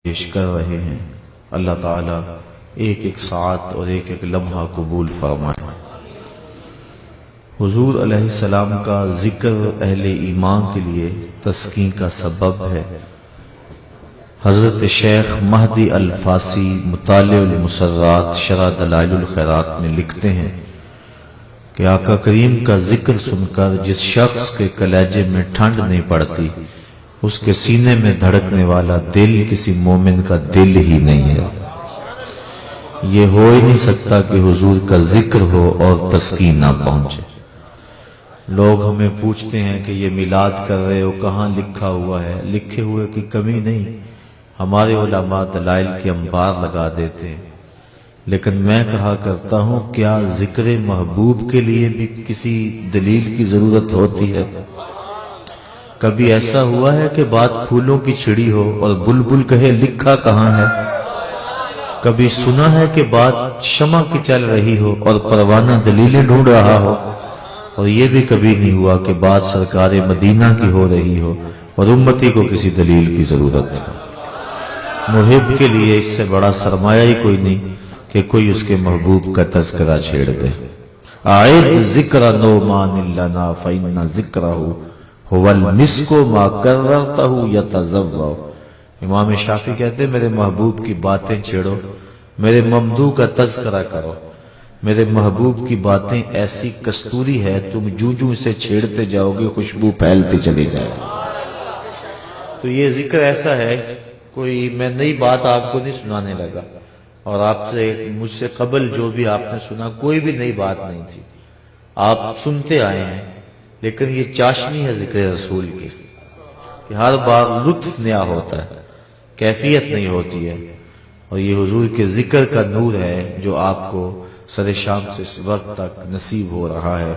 پیش کر رہے ہیں، اللہ تعالیٰ ایک ایک ساعت اور ایک ایک لمحہ قبول فرمائے۔ حضور علیہ السلام کا ذکر اہل ایمان کے لیے تسکین کا سبب ہے۔ حضرت شیخ مہدی الفاسی مطالع المسرات شرح دلائل الخیرات میں لکھتے ہیں کہ آقا کریم کا ذکر سن کر جس شخص کے کلیجے میں ٹھنڈ نہیں پڑتی، اس کے سینے میں دھڑکنے والا دل کسی مومن کا دل ہی نہیں ہے۔ یہ ہو ہی نہیں سکتا کہ حضور کا ذکر ہو اور تسکین نہ پہنچے۔ لوگ ہمیں پوچھتے ہیں کہ یہ میلاد کر رہے ہو، کہاں لکھا ہوا ہے؟ لکھے ہوئے کی کمی نہیں، ہمارے علماء دلائل کے انبار لگا دیتے ہیں، لیکن میں کہا کرتا ہوں کیا ذکر محبوب کے لیے بھی کسی دلیل کی ضرورت ہوتی ہے؟ کبھی ایسا ہوا ہے کہ بات پھولوں کی چھڑی ہو اور بلبل کہے لکھا کہاں ہے؟ کبھی سنا ہے کہ بات شمع کی چل رہی ہو اور پروانہ دلیلیں ڈھونڈ رہا ہو؟ اور یہ بھی کبھی نہیں ہوا کہ بات سرکار مدینہ کی ہو رہی ہو اور امتی کو کسی دلیل کی ضرورت ہے۔ محب کے لیے اس سے بڑا سرمایہ ہی کوئی نہیں کہ کوئی اس کے محبوب کا تذکرہ چھیڑ دے۔ اعد ذکر نعمان لنا فإن ذکرہ هو المسک ما کررتہ یتذوع۔ امام شافعی کہتے ہیں میرے محبوب کی باتیں چھیڑو، میرے ممدوح کا تذکرہ کرو، میرے محبوب کی باتیں ایسی کستوری ہے تم جو اسے چھیڑتے جاؤ گے خوشبو پھیلتی چلی جائے۔ تو یہ ذکر ایسا ہے، کوئی میں نئی بات آپ کو نہیں سنانے لگا، اور آپ سے مجھ سے قبل جو بھی آپ نے سنا کوئی بھی نئی بات نہیں تھی، آپ سنتے آئے ہیں، لیکن یہ چاشنی ہے ذکر رسول کی کہ ہر بار لطف نیا ہوتا ہے، کیفیت نہیں ہوتی ہے، اور یہ حضور کے ذکر کا نور ہے جو آپ کو سر شام سے اس وقت تک نصیب ہو رہا ہے۔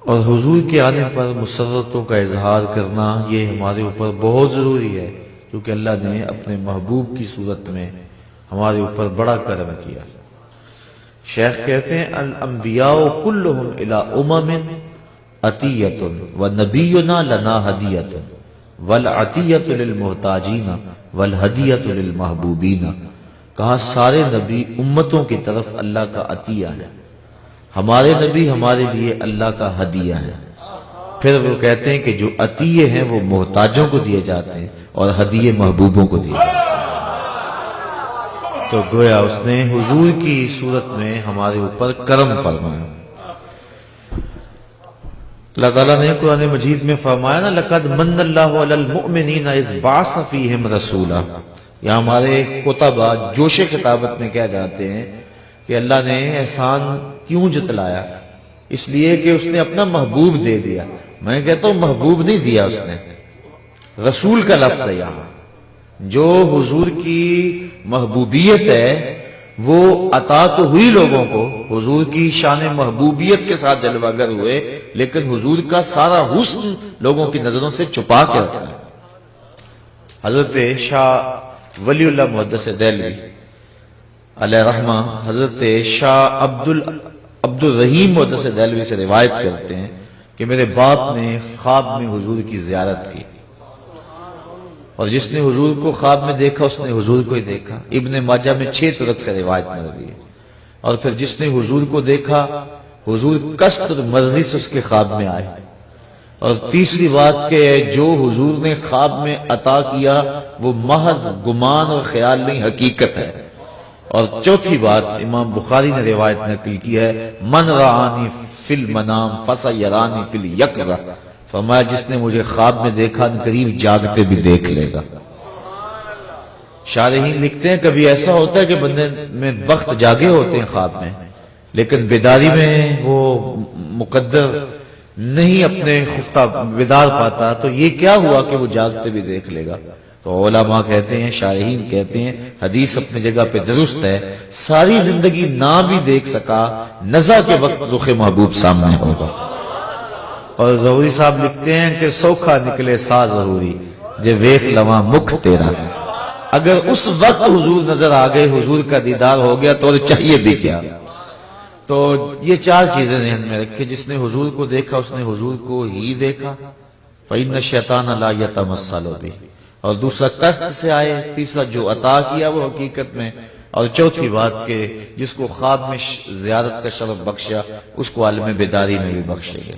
اور حضور کے آنے پر مسرتوں کا اظہار کرنا یہ ہمارے اوپر بہت ضروری ہے، کیونکہ اللہ نے اپنے محبوب کی صورت میں ہمارے اوپر بڑا کرم کیا۔ شیخ کہتے ہیں الانبیاء کلہم الی امم عطیۃ ونبینا لنا ہدیۃ والعطیۃ للمحتاجین والہدیۃ للمحبوبین۔ کہا سارے نبی امتوں کی طرف اللہ کا عطیہ ہے، ہمارے نبی ہمارے لیے اللہ کا ہدیہ ہے۔ پھر وہ کہتے ہیں کہ جو عطیے ہیں وہ محتاجوں کو دیے جاتے ہیں اور ہدیے محبوبوں کو دیے جاتے ہیں۔ تو گویا اس نے حضور کی صورت میں ہمارے اوپر کرم فرمایا۔ اللہ تعالیٰ نے قرآن مجید میں فرمایا نا لقد من اللہ علی المؤمنین اذ بعث فیہم رسولا۔ یہاں ہمارے خطبہ جوش خطابت میں کیا جاتے ہیں کہ اللہ نے احسان کیوں جتلایا؟ اس لیے کہ اس نے اپنا محبوب دے دیا۔ میں کہتا ہوں محبوب نہیں دیا اس نے، رسول کا لفظ ہے یہاں۔ جو حضور کی محبوبیت ہے وہ عطا تو ہوئی لوگوں کو، حضور کی شان محبوبیت کے ساتھ جلوہ گر ہوئے، لیکن حضور کا سارا حسن لوگوں کی نظروں سے چھپا کے رکھا ہے۔ حضرت شاہ ولی اللہ محدث دہلوی علیہ رحمہ حضرت شاہ عبد الرحیم محدث دہلوی سے روایت کرتے ہیں کہ میرے باپ نے خواب میں حضور کی زیارت کی، اور جس نے حضور کو خواب میں دیکھا اس نے حضور کو ہی دیکھا۔ ابن ماجہ میں 6 طرق سے روایت مروی ہے۔ اور پھر جس نے حضور کو دیکھا حضور قصد مرضی سے اس کے خواب میں آئے۔ اور تیسری بات کہ جو حضور نے خواب میں عطا کیا وہ محض گمان اور خیال نہیں، حقیقت ہے۔ اور چوتھی بات امام بخاری نے روایت نقل کی ہے من رآنی فی المنام فسیرانی فی الیقظہ، فرمایا جس نے مجھے خواب میں دیکھا قریب جاگتے بھی دیکھ لے گا۔ شارحین لکھتے ہیں کبھی ایسا ہوتا ہے کہ بندے میں بخت جاگے ہوتے ہیں خواب میں، لیکن بیداری میں وہ مقدر نہیں اپنے خفتہ بیدار پاتا، تو یہ کیا ہوا کہ وہ جاگتے بھی دیکھ لے گا؟ تو علماء کہتے ہیں، شارحین کہتے ہیں حدیث اپنی جگہ پہ درست ہے، ساری زندگی نہ بھی دیکھ سکا، نزع کے وقت رخ محبوب سامنے ہوگا۔ اور ظہوری صاحب لکھتے ہیں کہ سوکھا نکلے سا ظہوری جے ویخ لواں مکھ تیرا۔ اگر اس وقت حضور نظر آ گئے، حضور کا دیدار ہو گیا تو چاہیے بھی کیا؟ تو یہ 4 چیزیں ذہن میں رکھے، جس نے حضور کو دیکھا اس نے حضور کو ہی دیکھا۔ فإن الشیطان لا یتمثل بہ، اور دوسرا کست سے آئے، تیسرا جو عطا کیا وہ حقیقت میں، اور چوتھی بات کہ جس کو خواب میں زیارت کا شرف بخشا اس کو عالم بیداری میں بھی بخشے گا۔